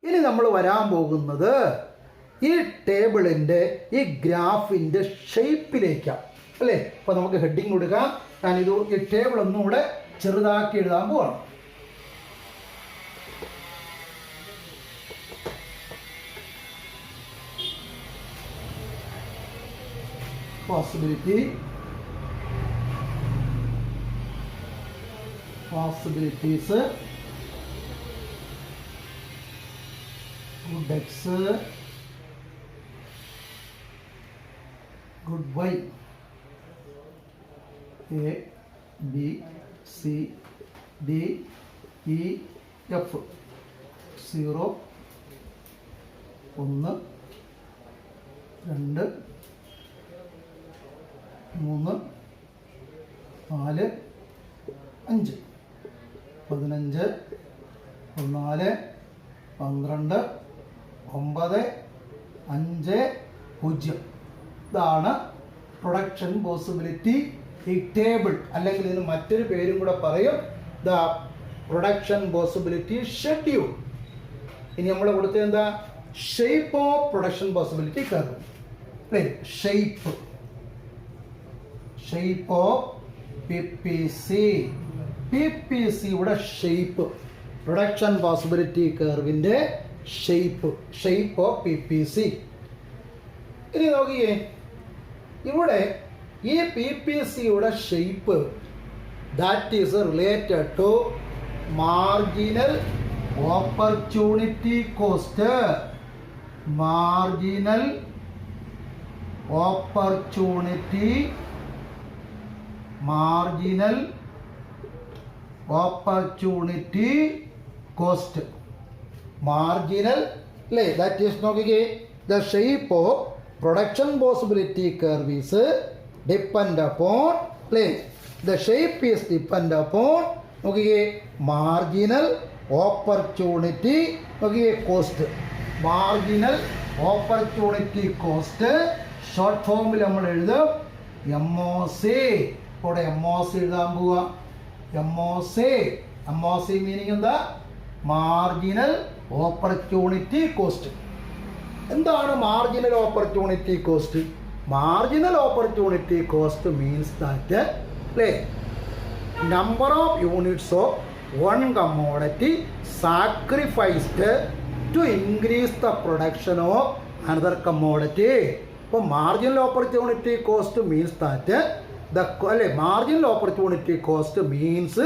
ഇനി നമ്മൾ വരാൻ പോകുന്നത് ഈ ടേബിളിൻ്റെ ഈ ഗ്രാഫിൻ്റെ ഷേപ്പിലേക്കാണ് അല്ലേ. അപ്പോൾ നമുക്ക് ഹെഡിങ് കൊടുക്കാം. ഞാനിത് ഈ ടേബിൾ ഒന്നും കൂടെ ചെറുതാക്കി എഴുതാൻ പോവാണ്. possibilities, good x, good y, a b c d e f 0 1 2 3 4 5 15 14 12 9 5 0. ഇതാണ് പ്രൊഡക്ഷൻ പോസിബിലിറ്റി ഈ ടേബിൾ, അല്ലെങ്കിൽ ഇതിന് മറ്റൊരു പേരും കൂടെ പറയും, ദ പ്രൊഡക്ഷൻ പോസിബിലിറ്റി ഷെഡ്യൂൾ. ഇനി നമ്മൾ കൊടുത്തത് എന്താ? Shape of production possibility curve. Shape of PPC. PPCയുടെ ഷേപ്പ്, പ്രൊഡക്ഷൻ പോസിബിലിറ്റി കർവിൻ്റെ ഷേപ്പ് ഓഫ് PPC. ഇനി നോക്കിയേ, ഇവിടെ ഈ PPCയുടെ shape that is related to marginal opportunity cost. Marginal opportunity cost. Marginal അല്ലേ, ദാറ്റ് ഈസ് നോക്കിക്കേ, the shape of production possibility curve is depend upon അല്ലേ, the shape is depend upon നോക്കിക്കേ marginal opportunity നോക്കിക്കേ cost. Marginal opportunity cost short ഫോമിൽ നമ്മൾ എഴുതും MOC. ഇവിടെ MOC എഴുതാൻ പോവുക. MOC മീനിങ് എന്താ? Marginal opportunity cost. എന്താണ് marginal opportunity cost? Marginal opportunity cost means that അല്ലേ, number of units of one commodity sacrificed to increase the production of another commodity. അപ്പോൾ marginal opportunity cost means that അല്ലെ, marginal opportunity cost means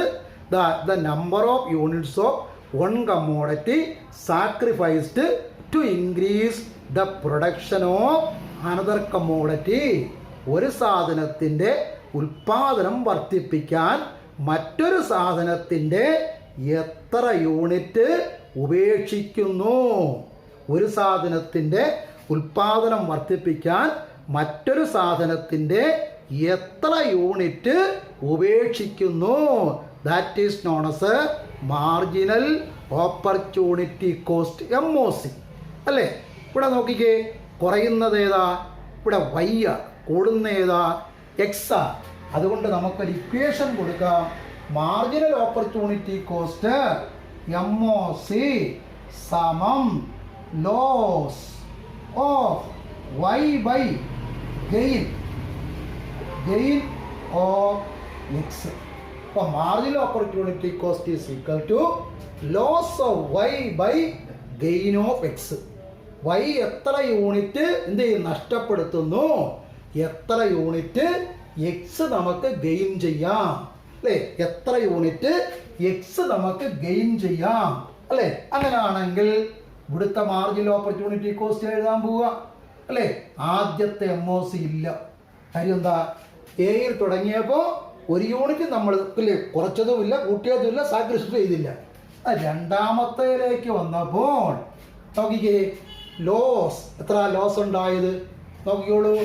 the number of units of one commodity sacrificed to increase the production of another commodity. ഒരു സാധനത്തിൻ്റെ ഉൽപാദനം വർദ്ധിപ്പിക്കാൻ മറ്റൊരു സാധനത്തിൻ്റെ എത്ര unit ഉപേക്ഷിക്കുന്നു? ഒരു സാധനത്തിൻ്റെ ഉൽപാദനം വർദ്ധിപ്പിക്കാൻ മറ്റൊരു സാധനത്തിൻ്റെ എത്ര യൂണിറ്റ് ഉപേക്ഷിക്കുന്നു? That is known as marginal opportunity cost, MOC അല്ലേ. ഇവിടെ നോക്കിക്കേ, കുറയുന്നത് ഏതാ? ഇവിടെ y, കൂടുന്ന ഏതാ? x. അതുകൊണ്ട് നമുക്കൊരു ഇക്വേഷൻ കൊടുക്കാം. മാർജിനൽ ഓപ്പർച്യൂണിറ്റി കോസ്റ്റ് MOC സമം loss of y by gain of x. അപ്പോൾ marginal opportunity cost is equal to loss of y by gain of x. y എത്ര യൂണിറ്റ് എന്ത് ചെയ്യും? നഷ്ടപ്പെടുത്തുന്നു. എത്ര യൂണിറ്റ് x നമുക്ക് ഗെയിൻ ചെയ്യാം അല്ലേ? എത്ര യൂണിറ്റ് x നമുക്ക് ഗെയിൻ ചെയ്യാം അല്ലേ? അങ്ങനെയാണെങ്കിൽ ഇവിടുത്തെ മാർജിനൽ ഓപ്പർച്യൂണിറ്റി കോസ്റ്റ് എഴുതാൻ പോവുക അല്ലേ. ആദ്യത്തെ MOC ഇല്ല. കാര്യം എന്താ? എയിൽ തുടങ്ങിയപ്പോൾ ഒരു യൂണിറ്റ് നമ്മൾ ഇല്ലേ കുറച്ചതുമില്ല കൂട്ടിയതുമില്ല സാക്രിഫൈസ് ചെയ്തില്ല. രണ്ടാമത്തേലേക്ക് വന്നപ്പോൾ നോക്കിക്കേ, ലോസ് എത്ര ലോസ് ഉണ്ടായത് നോക്കിക്കോളൂ.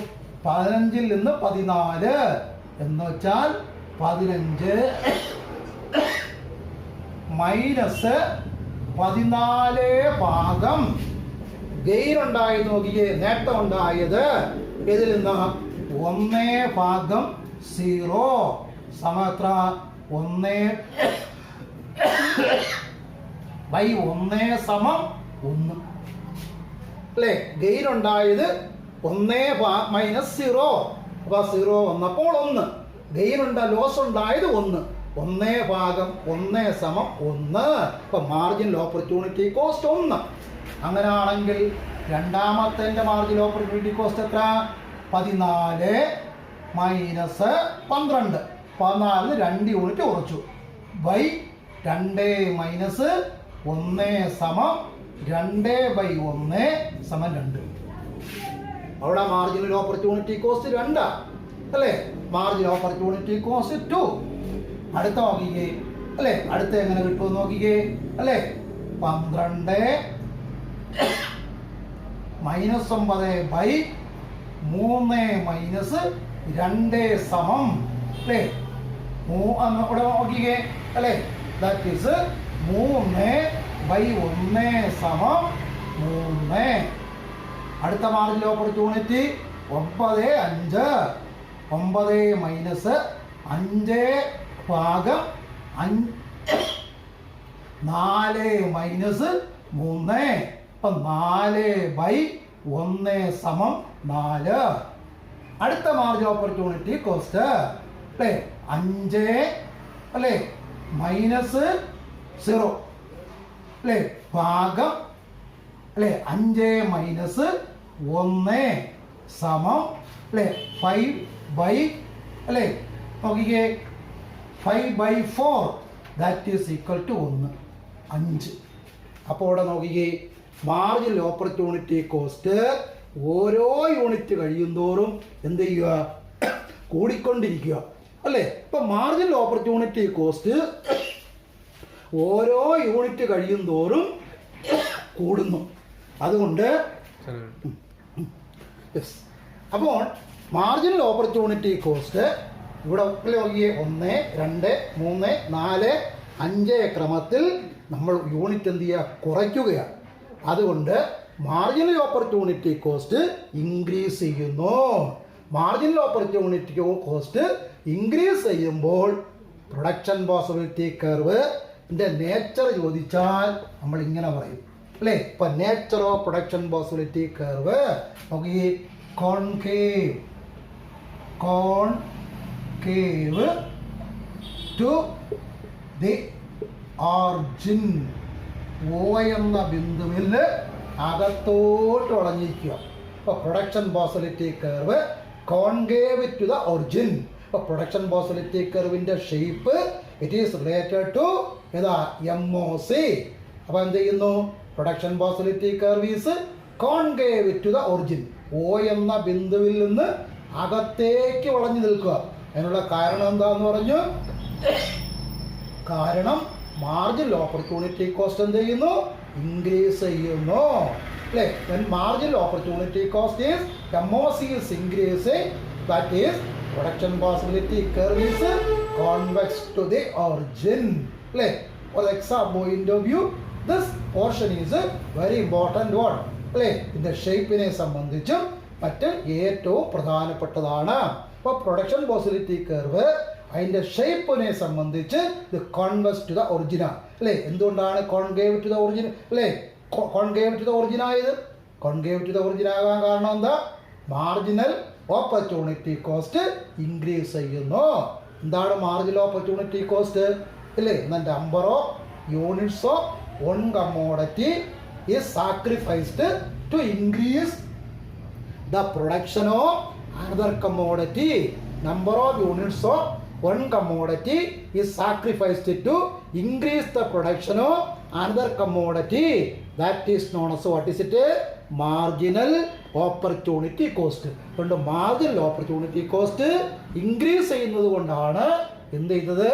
15 നിന്ന് 14 എന്ന് വെച്ചാൽ 15 മൈനസ് 14 ഭാഗം ഗെയിൻ ഉണ്ടായത് നോക്കിയേ, നേട്ടം ഉണ്ടായത് ഇതിൽ നിന്ന് 1/0 സമത്ര 1/1 സമം 1 അല്ലേ? ഗെയിൻ ഉണ്ടായത് 1 മൈനസ് 0. അപ്പോൾ 0 വന്നപ്പോൾ 1. ഗെയിൻ ലോസ് ഉണ്ടായത് 1. 1 ഭാഗം 1 സമം 1. ഇപ്പം മാർജിനൽ ഓപ്പർച്യൂണിറ്റി കോസ്റ്റ് 1. അങ്ങനെയാണെങ്കിൽ രണ്ടാമത്തെ മാർജിനൽ ഓപ്പർച്യൂണിറ്റി കോസ്റ്റ് എത്ര? 14 മൈനസ് 12. 14 2 യൂണിറ്റ് കുറച്ചു. ബൈ 2 മൈനസ് 1 സമം 2/1 സമം 2. അവിടെ മാർജിനൽ ഓപ്പർച്യൂണിറ്റി കോസ്റ്റ് 2 അല്ലേ? Marginal opportunity cost 2. അടുത്ത നോക്കിക്കേ അല്ലേ? അടുത്ത എങ്ങനെ കിട്ടുമെന്ന് നോക്കിക്കേ അല്ലേ? 12 മൈനസ് 9/3 മൈനസ് 2 സമം അല്ലേ? ഇവിടെ നോക്കിക്കേ അല്ലേ? ദാറ്റ് ഈസ് 3/1 സമം 3. അടുത്ത മാർജിനൽ ഓപ്പർച്യൂണിറ്റി 9 5. 9 മൈനസ് 5 ഭാഗം 4 മൈനസ് 3. അപ്പം 4/1 സമം 4. അടുത്ത മാർജിനൽ ഓപ്പർച്യൂണിറ്റി കോസ്റ്റ് അല്ലേ? 5 അല്ലേ മൈനസ് 0 അല്ലേ ഭാഗം അല്ലേ 5 മൈനസ് 1 സമം അല്ലേ 5 അല്ലേ നോക്കിക്കേ 5/4 ദാറ്റ് ഈസ് ഈക്വൽ ടു 1 5. അപ്പോൾ ഇവിടെ നോക്കിക്കേ മാർജിനൽ ഓപ്പർച്യൂണിറ്റി കോസ്റ്റ് ഓരോ യൂണിറ്റ് കഴിയുന്തോറും എന്ത് ചെയ്യുക? കൂടിക്കൊണ്ടിരിക്കുക അല്ലേ? ഇപ്പം മാർജിനൽ ഓപ്പർച്യൂണിറ്റി കോസ്റ്റ് ഓരോ യൂണിറ്റ് കഴിയുന്തോറും കൂടുന്നു. അതുകൊണ്ട് അപ്പോൾ മാർജിനൽ ഓപ്പർച്യൂണിറ്റി കോസ്റ്റ് ഇവിടെ നോക്കിയേ 1 2 3 4 5 ക്രമത്തിൽ നമ്മൾ യൂണിറ്റ് എന്ത് ചെയ്യുക? കുറയ്ക്കുകയാണ്. അതുകൊണ്ട് മാർജിനൽ ഓപ്പർച്യൂണിറ്റി കോസ്റ്റ് ഇൻക്രീസ് ചെയ്യുന്നു. മാർജിനൽ ഓപ്പർച്യൂണിറ്റി കോസ്റ്റ് ഇൻക്രീസ് ചെയ്യുമ്പോൾ പ്രൊഡക്ഷൻ പോസിബിലിറ്റി കർവിൻ്റെ നേച്ചർ ചോദിച്ചാൽ നമ്മൾ ഇങ്ങനെ പറയും അല്ലേ? ഇപ്പം nature of production possibility curve നോക്കി concave to the origin. O എന്ന ബിന്ദുവിൽ അകത്തോട്ട് വളഞ്ഞിരിക്കുക. ഇപ്പോൾ production possibility curve concave to the origin. ഇപ്പോൾ പ്രൊഡക്ഷൻ പോസിബിലിറ്റി കർവിൻ്റെ shape it is related to ഏതാ? MOC. അപ്പോൾ എന്ത് ചെയ്യുന്നു? Production possibility curve is concave to the origin. O എന്ന ബിന്ദുവിൽ നിന്ന് അകത്തേക്ക് വളഞ്ഞു നിൽക്കുക. അതിനുള്ള കാരണം എന്താന്ന് പറഞ്ഞു? കാരണം മാർജിനൽ ഓപ്പർച്യൂണിറ്റി കോസ്റ്റ് എന്ത് ചെയ്യുന്നു? ഇൻക്രീസ് ചെയ്യുന്നു അല്ലേ? Marginal opportunity cost is MOC is increasing. That is production possibility curve is convex to the origin അല്ലേ? For exam point of view this portion is very important one അല്ലേ? ഇതിൻ്റെ ഷേപ്പിനെ സംബന്ധിച്ചും മറ്റ് ഏറ്റവും പ്രധാനപ്പെട്ടതാണ്. അപ്പോൾ പ്രൊഡക്ഷൻ പോസിബിലിറ്റി കർവ് അതിൻ്റെ ഷേപ്പിനെ സംബന്ധിച്ച് ഇത് കോൺവെക്സ് ടു ദ ഒറിജിൻ അല്ലേ? എന്തുകൊണ്ടാണ് കോൺകേവ് ടു ദ ഒറിജിൻ അല്ലേ? കോൺകേവ് ടു ദ ഒറിജിൻ ആയത്? കോൺകേവ് ടു ദ ഒറിജിൻ ആകാൻ കാരണം എന്താ? മാർജിനൽ ഓപ്പർച്യൂണിറ്റി കോസ്റ്റ് ഇൻക്രീസ് ചെയ്യുന്നു. എന്താണ് മാർജിനൽ ഓപ്പർച്യൂണിറ്റി കോസ്റ്റ് അല്ലേ? Number of units of one commodity is sacrificed to increase the production of another commodity. Number of units of one commodity is sacrificed to increase the production of another commodity. That is known as what is it? Marginal opportunity cost. അതുകൊണ്ട് marginal opportunity cost increase ചെയ്യുന്നത് കൊണ്ടാണ് എന്ത് ചെയ്തത്?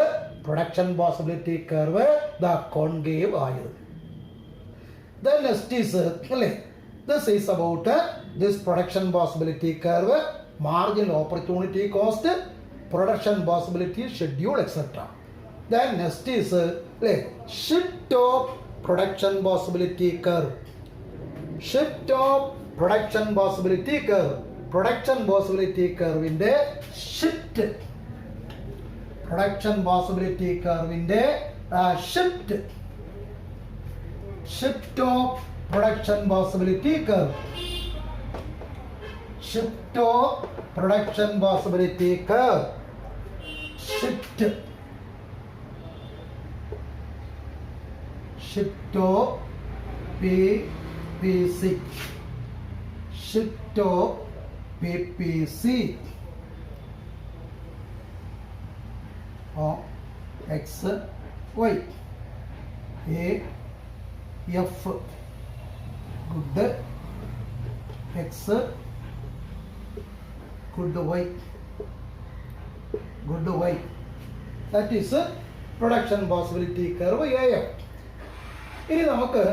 Production possibility curve the concave ആയത്. Then next is അല്ലേ? This is about this production possibility curve, marginal opportunity cost, production possibility schedule, etc. Then next is shift of production possibility curve. Shift of production possibility curve. Production possibility curve in the shift. Production possibility curve in the shift. Shift of production possibility curve. Shift of production possibility curve. Shift of PPC. Shift of PPC. Of X, Y. A, F. Good. X. Good Y. Good Y. That is production possibility curve AF. ഇനി നമുക്ക്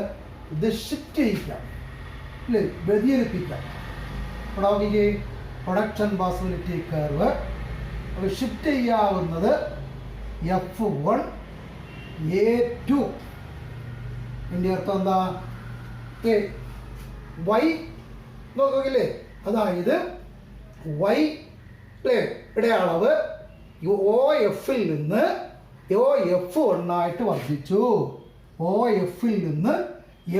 ഇത് shift ചെയ്യിക്കാം അല്ലേ, വ്യതിചലിപ്പിക്കാം. ഇവിടെ നോക്കിക്കേ, production possibility curve shift ചെയ്യാവുന്നത് F1 A2. ഇതിൻ്റെ അർത്ഥം എന്താ? Y നോക്കില്ലേ, അതായത് Y അല്ലേ, ഇവിടെ അളവ് OF-ൽ നിന്ന് OF1 ആയിട്ട് വർദ്ധിച്ചു. OF-ൽ നിന്ന്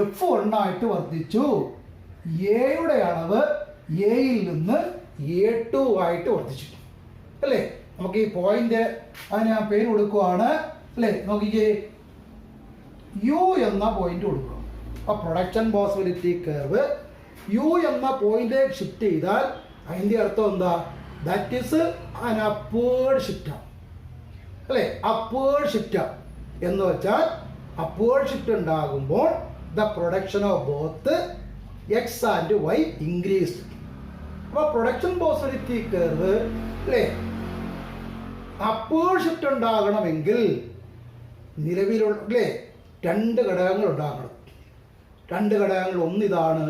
F1 ആയിട്ട് വർദ്ധിച്ചു. എയുടെ അളവ് എയിൽ നിന്ന് A2 ആയിട്ട് വർദ്ധിച്ചു അല്ലേ. നമുക്ക് ഈ പോയിന്റ് അതിന് ഞാൻ പേര് കൊടുക്കുവാണ് അല്ലേ. നോക്കിക്കേ, യു എന്ന പോയിന്റ് കൊടുക്കുക. അപ്പോൾ പ്രൊഡക്ഷൻ പോസിബിലിറ്റി കർവ് യു എന്ന പോയിന്റിലേക്ക് ഷിഫ്റ്റ് ചെയ്താൽ അതിൻ്റെ അർത്ഥം എന്താ? ദാറ്റ് ഈസ് ആൻ അപ്വേർഡ് ഷിഫ്റ്റാണ് അല്ലേ. അപ്വേർഡ് ഷിഫ്റ്റാണ് എന്ന് വെച്ചാൽ അപ്വേർഡ് ഷിഫ്റ്റ് ഉണ്ടാകുമ്പോൾ the production of both x and y increased. അപ്പോൾ പ്രൊഡക്ഷൻ പോസിബിലിറ്റി കർവ് അല്ലേ, അപ്വേർഡ് ഷിഫ്റ്റ് ഉണ്ടാകണമെങ്കിൽ നിലവിലുള്ള അല്ലേ രണ്ട് ഘടകങ്ങൾ ഉണ്ടാകണം. രണ്ട് ഘടകങ്ങൾ ഒന്നിതാണ്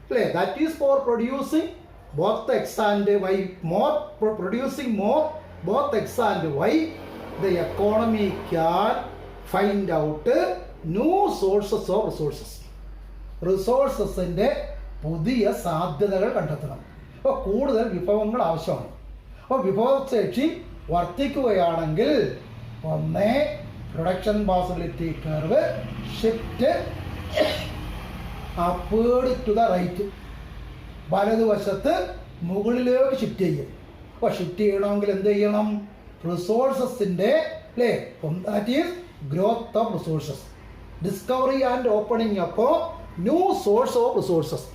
അല്ലേ, that is for producing both x and y more, producing more both x and y the economy can find out new sources of resources. റിസോഴ്സസിൻ്റെ പുതിയ സാധ്യതകൾ കണ്ടെത്തണം. അപ്പോൾ കൂടുതൽ വിഭവങ്ങൾ ആവശ്യമാണ്. അപ്പോൾ വിഭവശേഷി വർദ്ധിക്കുകയാണെങ്കിൽ ഒന്ന് production possibility curve shift upward to the right, വലതുവശത്ത് മുകളിലേക്ക് ഷിഫ്റ്റ് ചെയ്യും. അപ്പോൾ ഷിഫ്റ്റ് ചെയ്യണമെങ്കിൽ എന്ത് ചെയ്യണം? റിസോഴ്സസിൻ്റെ അല്ലേ, that is growth of resources, discovery and opening അപ്പോൾ ന്യൂ സോഴ്സ് ഓഫ് റിസോഴ്സസ്,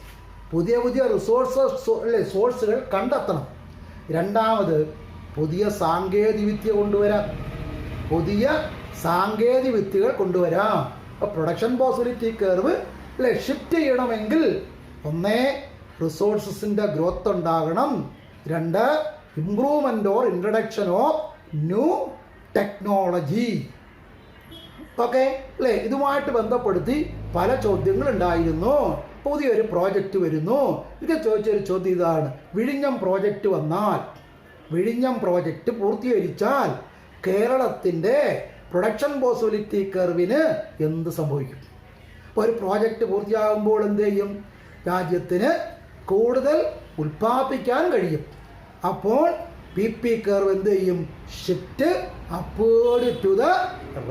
പുതിയ പുതിയ റിസോഴ്സസ് അല്ലേ സോഴ്സുകൾ കണ്ടെത്തണം. രണ്ടാമത് പുതിയ സാങ്കേതികവിദ്യ കൊണ്ടുവരാം, പുതിയ സാങ്കേതികവിദ്യകൾ കൊണ്ടുവരാം. അപ്പോൾ പ്രൊഡക്ഷൻ പോസിബിലിറ്റി കർവ് അല്ലേ ഷിഫ്റ്റ് ചെയ്യണമെങ്കിൽ ഒന്ന് റിസോഴ്സസിൻ്റെ ഗ്രോത്ത് ഉണ്ടാകണം, രണ്ട് improvement or introduction of new technology. Okay അല്ലേ, ഇതുമായിട്ട് ബന്ധപ്പെടുത്തി പല ചോദ്യങ്ങളുണ്ടായിരുന്നു. പുതിയൊരു പ്രോജക്റ്റ് വരുന്നു, ഇത് ചോദിച്ചൊരു ചോദ്യം ഇതാണ്: വിഴിഞ്ഞം പ്രോജക്റ്റ് വന്നാൽ, വിഴിഞ്ഞം പ്രോജക്റ്റ് പൂർത്തീകരിച്ചാൽ കേരളത്തിൻ്റെ പ്രൊഡക്ഷൻ പോസിബിലിറ്റി കർവിന് എന്ത് സംഭവിക്കും? അപ്പോൾ ഒരു പ്രോജക്റ്റ് പൂർത്തിയാകുമ്പോൾ എന്ത് ചെയ്യും? രാജ്യത്തിന് കൂടുതൽ ഉൽപ്പാദിപ്പിക്കാൻ കഴിയും. അപ്പോൾ പി പി കർവ് എന്ത് ചെയ്യും? Shift upward to the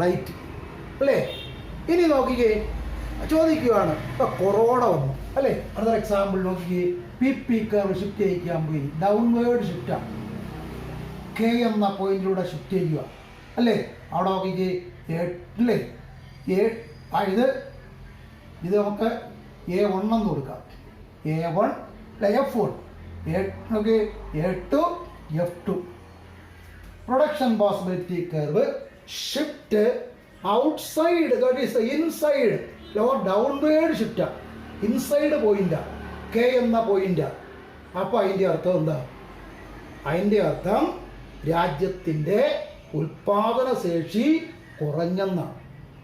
right അല്ലേ. ഇനി നോക്കിക്കേ, ചോദിക്കുകയാണ് ഇപ്പോൾ കൊറോണ വന്നു അല്ലേ. അതൊരു എക്സാമ്പിൾ നോക്കിക്കേ, പി പി കർവ് ഷിഫ്റ്റ് ചെയ്യിക്കാൻ പോയി, ഡൗൺവേർഡ് ഷിഫ്റ്റാണ്. കെ എന്ന പോയിന്റിലൂടെ ഷിഫ്റ്റ് ചെയ്യുക അല്ലേ. അവിടെ നോക്കിക്കേ അല്ലേ, ഇത് നമുക്ക് A1 എന്ന് കൊടുക്കാം, A1 അല്ലെ F1, നോക്കി A2 F2. Production possibility curve shift outside, that is inside or downward ഷിഫ്റ്റാണ്, ഇൻസൈഡ് പോയിന്റാണ്, കെ എന്ന പോയിന്റാണ്. അപ്പോൾ അതിൻ്റെ അർത്ഥം എന്താ? അതിൻ്റെ അർത്ഥം രാജ്യത്തിൻ്റെ ഉൽപാദന ശേഷി കുറഞ്ഞെന്നാണ്.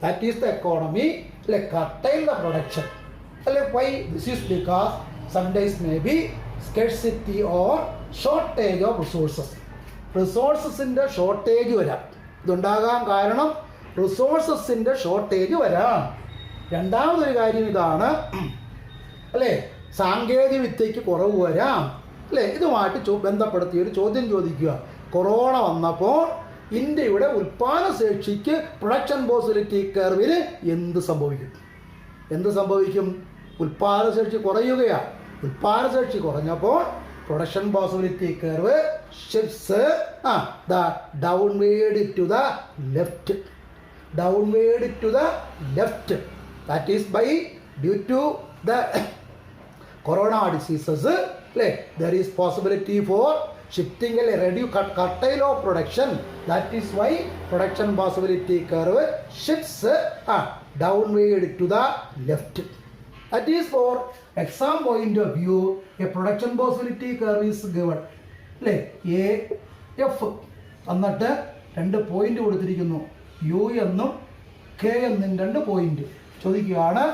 ദാറ്റ് ഈസ് ദ എക്കോണമി അല്ലെ കട്ടൈൽ ദ പ്രൊഡക്ഷൻ അല്ലെ. Why? This is because sometimes may be scarcity or shortage of resources. റിസോഴ്സസിൻ്റെ ഷോർട്ടേജ് വരാം. ഇതുണ്ടാകാൻ കാരണം റിസോഴ്സസിൻ്റെ ഷോർട്ടേജ് വരാം. രണ്ടാമതൊരു കാര്യം ഇതാണ് അല്ലേ, സാങ്കേതിക വിദ്യയ്ക്ക് കുറവ് വരാം അല്ലേ. ഇതുമായിട്ട് ബന്ധപ്പെടുത്തി ഒരു ചോദ്യം ചോദിക്കുക: കൊറോണ വന്നപ്പോൾ ഇന്ത്യയുടെ ഉൽപ്പാദന ശേഷിക്ക് പ്രൊഡക്ഷൻ പോസിബിലിറ്റി കർവിന് എന്ത് സംഭവിക്കും? എന്ത് സംഭവിക്കും? ഉൽപ്പാദനശേഷി കുറയുകയാണ്. ഉൽപ്പാദനശേഷി കുറഞ്ഞപ്പോൾ production possibility curve shifts the downward to the left. Downward to the left. That is by due to the corona diseases അല്ലേ. There is possibility for shifting അല്ലെ curtail of production. That is why production possibility curve shifts downward to the left. That is for exam point of view a production possibility curve is given അല്ലേ. A F എന്നിട്ട് 2 point കൊടുത്തിരിക്കുന്നു, U എന്നും K എന്നും 2 point ചോദിക്കുകയാണ്.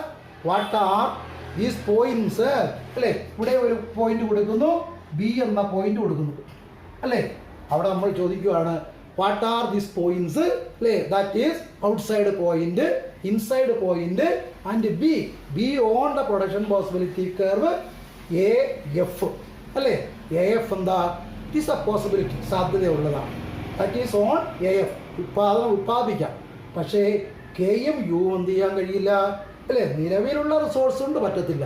What are these points അല്ലേ. ഇവിടെ ഒരു point കൊടുക്കുന്നു, ബി എന്ന പോയിന്റ് കൊടുക്കുന്നു അല്ലേ. അവിടെ നമ്മൾ ചോദിക്കുകയാണ് വാട്ട് ആർ ദീസ് പോയിന്റ്സ് അല്ലേ. That is outside point, inside point and B on the production possibility curve A F അല്ലേ. എ എഫ് എന്താ? ഇറ്റ് ഈസ് എ പോസിബിലിറ്റി, സാധ്യതയുള്ളതാണ്. That is on A F. ഉൽപ്പാദിക്കാം. പക്ഷേ കെയും യു എന്ത് ചെയ്യാൻ കഴിയില്ല അല്ലേ. നിലവിലുള്ള റിസോഴ്സ് കൊണ്ട് പറ്റത്തില്ല.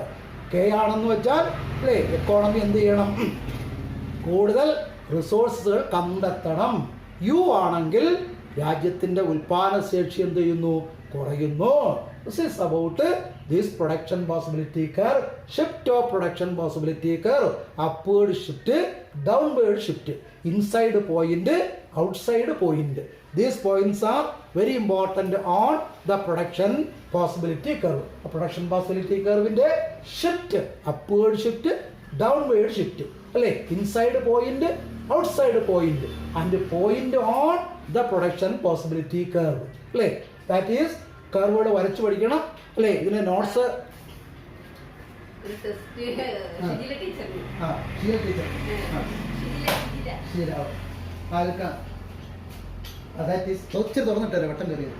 കെ ആണെന്ന് വെച്ചാൽ അല്ലേ എക്കോണമി എന്ത് ചെയ്യണം? കൂടുതൽ റിസോഴ്സുകൾ കണ്ടെത്തണം. യു ആണെങ്കിൽ രാജ്യത്തിൻ്റെ ഉൽപ്പാദനശേഷി എന്ത് ചെയ്യുന്നു? കുറയുന്നു. This is about this production possibility curve. Shift of production possibility curve. Upward shift, downward shift, inside point, outside point. These points are very important on the production possibility curve. A production possibility curve in the shift, upward shift, downward shift. അല്ലേ. Inside point, outside point and point on the production possibility curve അല്ലേ. That is കർവുകൾ വരച്ചു പഠിക്കണം അല്ലേ. ഇതിന് notes അതായത് ഒത്തിരി തുറന്നിട്ടല്ലേ വട്ടം കയറിയത്.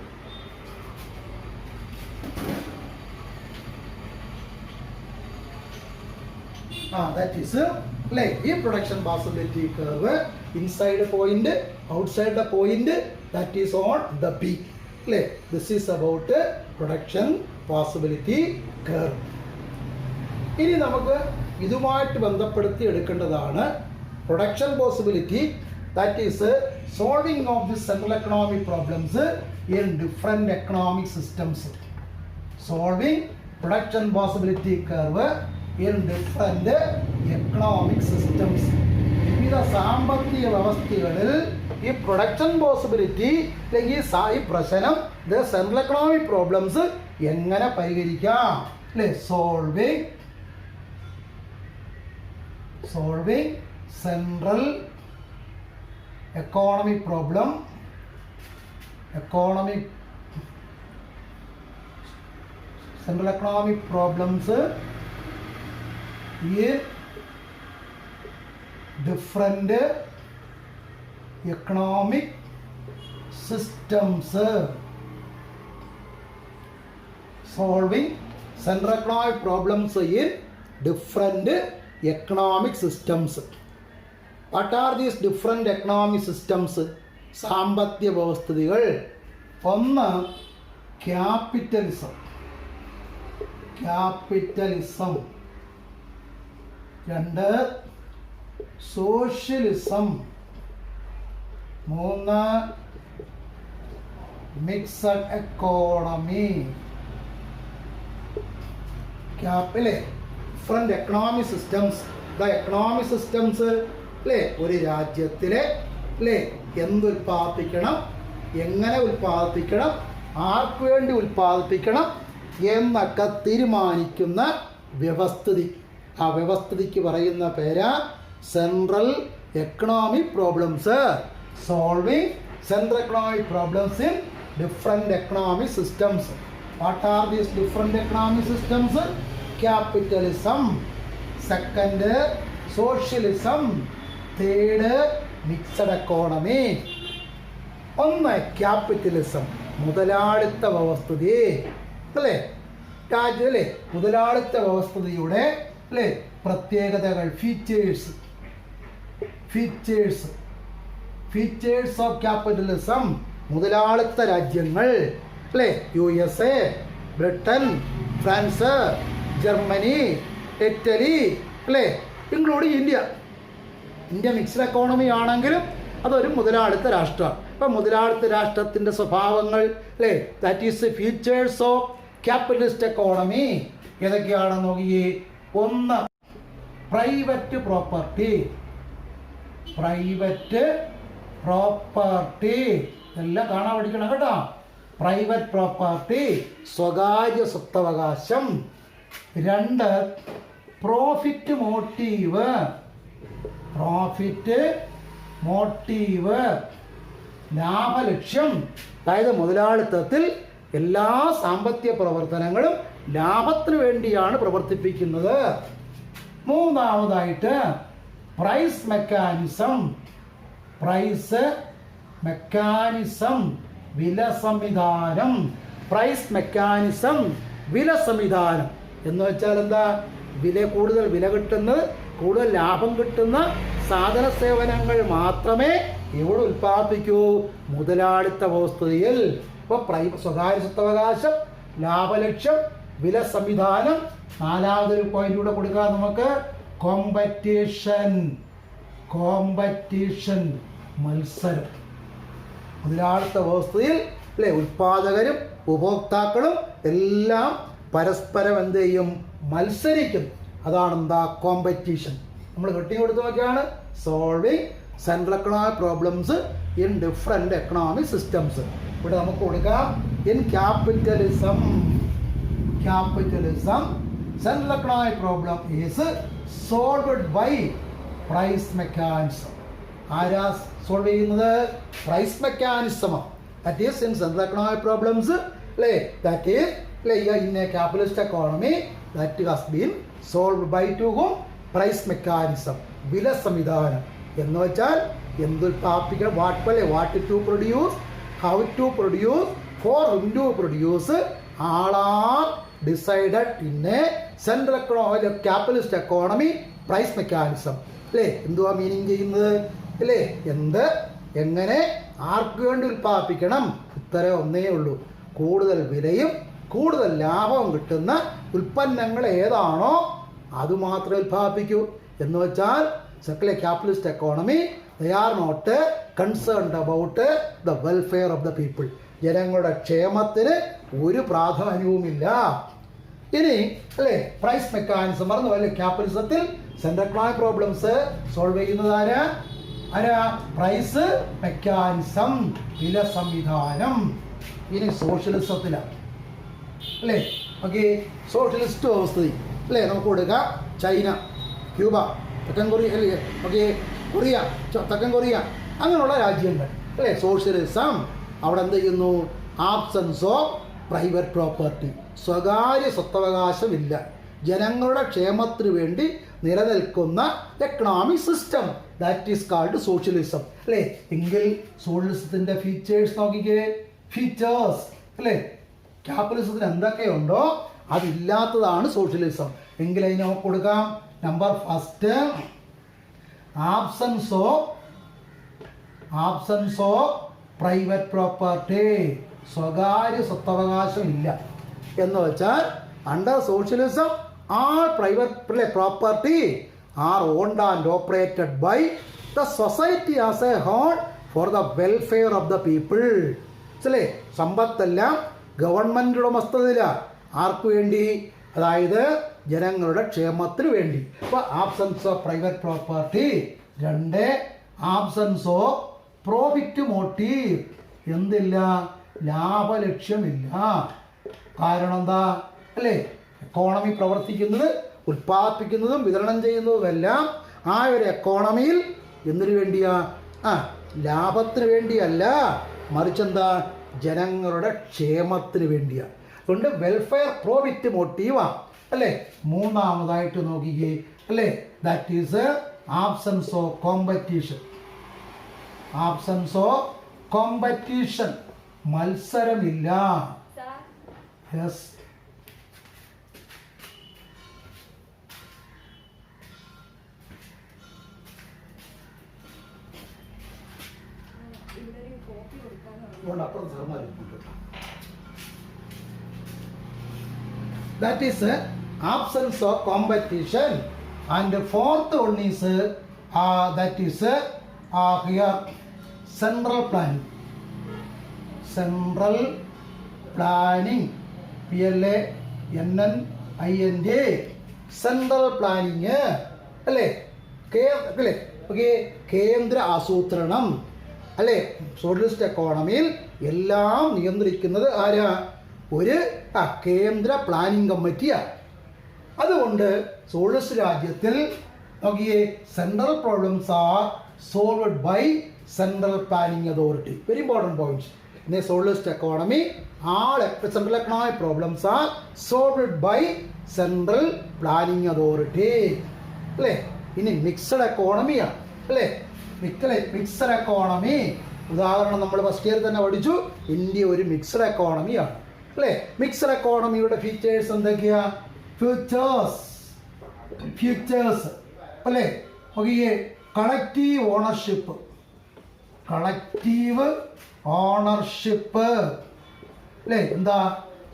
ദാറ്റ് ഈസ് അല്ലേ. ഈ production possibility curve inside point, outside the point, that is on the B അല്ലേ. This is about production possibility curve. ഇനി നമുക്ക് ഇതുമായിട്ട് ബന്ധപ്പെടുത്തി എടുക്കേണ്ടതാണ് production possibility. That is solving of the central economic problems in different economic systems. Solving production possibility curve in different economic systems. വിവിധ സാമ്പത്തിക വ്യവസ്ഥകളിൽ ഈ പ്രൊഡക്ഷൻ പോസിബിലിറ്റി അല്ലെങ്കിൽ ഈ പ്രശ്നം ഇത് സെൻട്രൽ എക്കണോമിക് പ്രോബ്ലംസ് എങ്ങനെ പരിഹരിക്കാം അല്ലേ. Solving central economic problem, central economic problems in different economic systems. Solving central economic problems in different economic systems. What are these different economic systems? സാമ്പത്തിക വ്യവസ്ഥിതികൾ. ഒന്ന് capitalism. 2 socialism. 3 mixed economy. Different economic systems. The economic systems അല്ലേ ഒരു രാജ്യത്തിലെ അല്ലേ എന്തുൽപ്പാദിപ്പിക്കണം, എങ്ങനെ ഉൽപ്പാദിപ്പിക്കണം, ആർക്ക് വേണ്ടി ഉൽപ്പാദിപ്പിക്കണം എന്നൊക്കെ തീരുമാനിക്കുന്ന വ്യവസ്ഥിതി. ആ വ്യവസ്ഥിതിക്ക് പറയുന്ന പേരാ central economic problems. Solving central economic problems in different economic systems. What are these different economic systems? Capitalism. 2 socialism. 3 mixed economy. 1 capitalism, മുതലാളിത്ത വ്യവസ്ഥിതി അല്ലേ. രാജ്യം അല്ലേ മുതലാളിത്ത വ്യവസ്ഥിതിയുടെ അല്ലേ പ്രത്യേകതകൾ, ഫീച്ചേഴ്സ് ഓഫ് ക്യാപിറ്റലിസം. മുതലാളിത്ത രാജ്യങ്ങൾ അല്ലേ USA, Britain, France, Germany, Italy, അല്ലേ, ഇൻക്ലൂഡിങ് ഇന്ത്യ മിക്സ്ഡ് എക്കോണമി ആണെങ്കിലും അതൊരു മുതലാളിത്ത രാഷ്ട്രമാണ്. ഇപ്പം മുതലാളിത്ത രാഷ്ട്രത്തിൻ്റെ സ്വഭാവങ്ങൾ, അല്ലേ, that is features of capitalist economy ഏതൊക്കെയാണെന്ന് നോക്കിയേ. ഒന്ന്, പ്രൈവറ്റ് പ്രോപ്പർട്ടി എല്ലാം കാണാൻ പഠിക്കണം കേട്ടോ. പ്രൈവറ്റ് പ്രോപ്പർട്ടി, സ്വകാര്യ സ്വത്തവകാശം. 2, പ്രോഫിറ്റ് മോട്ടീവ്, ലാഭലക്ഷ്യം. അതായത് മുതലാളിത്തത്തിൽ എല്ലാ സാമ്പത്തിക പ്രവർത്തനങ്ങളും ലാഭത്തിന് വേണ്ടിയാണ് പ്രവർത്തിപ്പിക്കുന്നത്. 3ാമതായിട്ട് പ്രൈസ് മെക്കാനിസം, വില സംവിധാനം. എന്ന് വെച്ചാൽ എന്താ? കൂടുതൽ വില കിട്ടുന്നത്, കൂടുതൽ ലാഭം കിട്ടുന്ന സാധന സേവനങ്ങൾ മാത്രമേ ഇവിടെ ഉൽപ്പാദിപ്പിക്കൂ മുതലാളിത്ത വ്യവസ്ഥയിൽ. ഇപ്പോൾ സ്വകാര്യ സ്വത്തവകാശം, ലാഭലക്ഷ്യം, വില സംവിധാനം. 4ാമതൊരു പോയിന്റ് കൂടെ കൊടുക്കാം നമുക്ക്. കോമ്പറ്റീഷൻ, മത്സരം. മുതലാളിത്ത വ്യവസ്ഥയിൽ, അല്ലേ, ഉൽപാദകരും ഉപഭോക്താക്കളും എല്ലാം പരസ്പരം എന്ത് ചെയ്യും? മത്സരിക്കും. അതാണ് എന്താ? കോമ്പറ്റീഷൻ. നമ്മൾ ഹെഡിങ് കൊടുത്ത് നോക്കിയാണ് solving central economic problems in different economic systems. ഇവിടെ നമുക്ക് കൊടുക്കാം in capitalism central economic problem is solved by price mechanism. ആരാ സോൾവ് ചെയ്യുന്നത്? പ്രൈസ് മെക്കാനിസമാണ്. That is in central economic problems, അല്ലേ, that is in a capitalist economy that has been solved by to whom? Price mechanism, വില സംവിധാനം. എന്ന് വെച്ചാൽ എന്തുൽപ്പാദിപ്പിക്കണം, what to produce, how to produce, for whom to produce, all are decided in a central capitalist economy price mechanism. അല്ലേ, എന്തുവാ meaning ചെയ്യുന്നത്? അല്ലേ, എങ്ങനെ, ആർക്ക് വേണ്ടി ഉൽപ്പാദിപ്പിക്കണം? ഉത്തരം ഒന്നേ ഉള്ളൂ. കൂടുതൽ വിലയും കൂടുതൽ ലാഭവും കിട്ടുന്ന ഉൽപ്പന്നങ്ങൾ ഏതാണോ അത് മാത്രമേ ഉൽപ്പാദിപ്പിക്കൂ. എന്ന് വെച്ചാൽ secular capitalist economy they are not concerned about the welfare of the people. ജനങ്ങളുടെ ക്ഷേമത്തിന് ഒരു പ്രാധാന്യവുമില്ല. ഇനി, അല്ലേ, പ്രൈസ് മെക്കാനിസം പറഞ്ഞു. അല്ലെ, ക്യാപിറ്റലിസത്തിൽ സെൻട്രൽ എക്കണോമിക് പ്രോബ്ലംസ് സോൾവ് ചെയ്യുന്നത് ആരാ? പ്രൈസ് മെക്കാനിസം, വില സംവിധാനം. ഇനി സോഷ്യലിസത്തിലാണ്, അല്ലേ, ഓക്കെ, സോഷ്യലിസ്റ്റ് വ്യവസ്ഥിതി, അല്ലേ, നമുക്ക് കൊടുക്കാം ചൈന, ക്യൂബ, തെക്കൻ കൊറിയ, അല്ലേ, ഓക്കെ, തെക്കൻ കൊറിയ, അങ്ങനെയുള്ള രാജ്യങ്ങൾ, അല്ലേ, സോഷ്യലിസം. അവിടെ എന്ത് ചെയ്യുന്നു? ആബ്സൻസ് ഓഫ് പ്രൈവറ്റ് പ്രോപ്പർട്ടി, സ്വകാര്യ സ്വത്തവകാശമില്ല, ജനങ്ങളുടെ ക്ഷേമത്തിന് വേണ്ടി നിലനിൽക്കുന്ന economic system, that is called socialism. അല്ലേ, എങ്കിൽ സോഷ്യലിസത്തിൻ്റെ ഫീച്ചേഴ്സ് നോക്കിക്കേ. ഫീച്ചേഴ്സ്, അല്ലേ, ക്യാപിറ്റലിസത്തിന് എന്തൊക്കെയുണ്ടോ അതില്ലാത്തതാണ് സോഷ്യലിസം. എങ്കിൽ അതിന് നമുക്ക് കൊടുക്കാം. Number first, absence of private property, സ്വകാര്യ സ്വത്തവകാശം ഇല്ല. എന്ന് വെച്ചാൽ under socialism all private property are owned and operated by the society as a whole for the welfare of the people. അല്ലേ, സമ്പത്തെല്ലാം ഗവൺമെൻറ് ഉടമസ്ഥതയില. ആർക്ക് വേണ്ടി? അതായത് ജനങ്ങളുടെ ക്ഷേമത്തിന് വേണ്ടി. അപ്പോൾ absence of private property. 2, absence of profit motive. എന്തില്ല? ലാഭലക്ഷ്യമില്ല. കാരണം എന്താ? അല്ലേ, എക്കോണമി പ്രവർത്തിക്കുന്നത്, ഉൽപ്പാദിപ്പിക്കുന്നതും വിതരണം ചെയ്യുന്നതുമെല്ലാം ആ ഒരു എക്കോണമിയിൽ എന്തിനു വേണ്ടിയാ? ലാഭത്തിന് വേണ്ടിയല്ല, മറിച്ചെന്താ? ജനങ്ങളുടെ ക്ഷേമത്തിന് വേണ്ടിയാണ്. അതുകൊണ്ട് വെൽഫെയർ പ്രോഫിറ്റ് മോട്ടീവാണ്. അല്ലേ, 3ാമതായിട്ട് നോക്കിക്കേ. അല്ലേ, that is absence of competition, മത്സരമില്ല. Yes, that is absence of competition. And the fourth one is that is here central planning. Central planning, PLANNING, central planning അല്ലേ, അല്ലേ, ഓക്കെ, കേന്ദ്ര ആസൂത്രണം അല്ലേ. സോഷ്യലിസ്റ്റ് എക്കോണമിയിൽ എല്ലാം നിയന്ത്രിക്കുന്നത് ആരാ? ഒരു കേന്ദ്ര പ്ലാനിങ് കമ്മിറ്റിയാണ്. അതുകൊണ്ട് സോഷ്യലിസ്റ്റ് രാജ്യത്തിൽ നോക്കിയേ, central problems are solved by central planning authority. Very important point. In a socialist economy, all central economic problems are solved by central planning authority. അല്ലേ? ഇനി മിക്സഡ് എക്കോണമിയാണ് അല്ലേ. മിക്സഡ് എക്കോണമി ഉദാഹരണം നമ്മൾ ഫസ്റ്റ് ഇയർ തന്നെ പഠിച്ചു. India ഒരു mixed എക്കോണമിയാണ് അല്ലേ. Mixed എക്കോണമിയുടെ features എന്തൊക്കെയാ? ഫ്യൂച്ചേഴ്സ് അല്ലേ. നോക്കിയേ, കളക്റ്റീവ് ഓണർഷിപ്പ് അല്ലേ. എന്താ?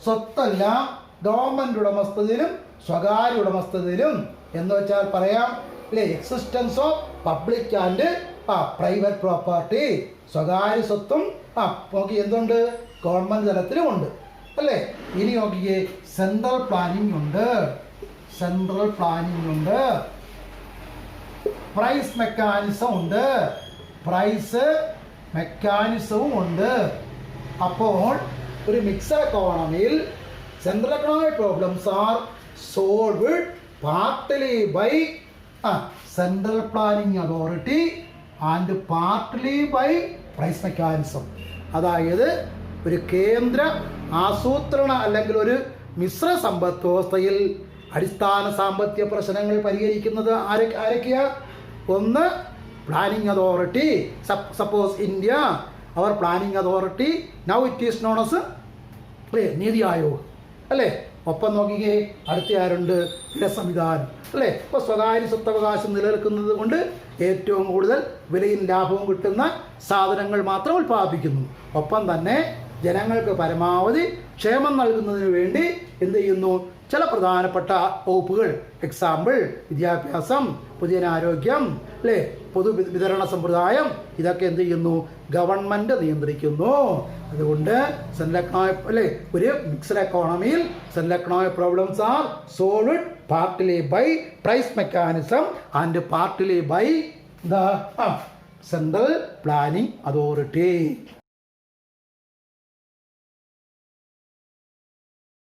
സ്വത്തെല്ലാം ഗവൺമെൻറ് ഉടമസ്ഥതയിലും സ്വകാര്യ ഉടമസ്ഥതയിലും എന്ന് വെച്ചാൽ പറയാം അല്ലേ. Existence of public and private property. സ്വകാര്യ സ്വത്തും നോക്കി എന്തുണ്ട്? ഗവൺമെൻറ് തലത്തിലും ഉണ്ട് അല്ലേ. ഇനി നോക്കിയേ, സെൻട്രൽ പ്ലാനിങ് ഉണ്ട്, പ്രൈസ് മെക്കാനിസം ഉണ്ട്, മെക്കാനിസവും ഉണ്ട്. അപ്പോൾ ഒരു മിക്സഡ് എക്കോണമിയിൽ central economic problems are solved partly by central planning authority and partly by price mechanism. അതായത് ഒരു കേന്ദ്ര ആസൂത്രണ അല്ലെങ്കിൽ ഒരു മിശ്ര സമ്പദ് വ്യവസ്ഥയിൽ അടിസ്ഥാന സാമ്പത്തിക പ്രശ്നങ്ങൾ പരിഹരിക്കുന്നത് ആരൊക്കെയാ? ഒന്ന് പ്ലാനിങ് അതോറിറ്റി. സപ്പോസ് ഇന്ത്യ, അവർ planning authority, now it is known as NITI Aayog അല്ലേ. ഒപ്പം നോക്കിക്കേ, അടുത്ത ആരുണ്ട്? സംവിധാനം അല്ലേ. ഇപ്പോൾ സ്വകാര്യ സ്വത്തവകാശം നിലനിൽക്കുന്നത് കൊണ്ട് ഏറ്റവും കൂടുതൽ വിലയും ലാഭവും കിട്ടുന്ന സാധനങ്ങൾ മാത്രം ഉൽപ്പാദിപ്പിക്കുന്നു. ഒപ്പം തന്നെ ജനങ്ങൾക്ക് പരമാവധി ക്ഷേമം നൽകുന്നതിന് വേണ്ടി എന്ത് ചെയ്യുന്നു? ചില പ്രധാനപ്പെട്ട വകുപ്പുകൾ, എക്സാമ്പിൾ വിദ്യാഭ്യാസം, പൊതുജനാരോഗ്യം അല്ലേ, പൊതുവിതരണ സമ്പ്രദായം, ഇതൊക്കെ എന്ത് ചെയ്യുന്നു? ഗവൺമെൻറ് നിയന്ത്രിക്കുന്നു. അതുകൊണ്ട് സെൻട്രൽ എക്കണോമിക് അല്ലേ, ഒരു മിക്സഡ് എക്കോണമിയിൽ central economic problems are solved partly by price mechanism and partly by the central planning authority.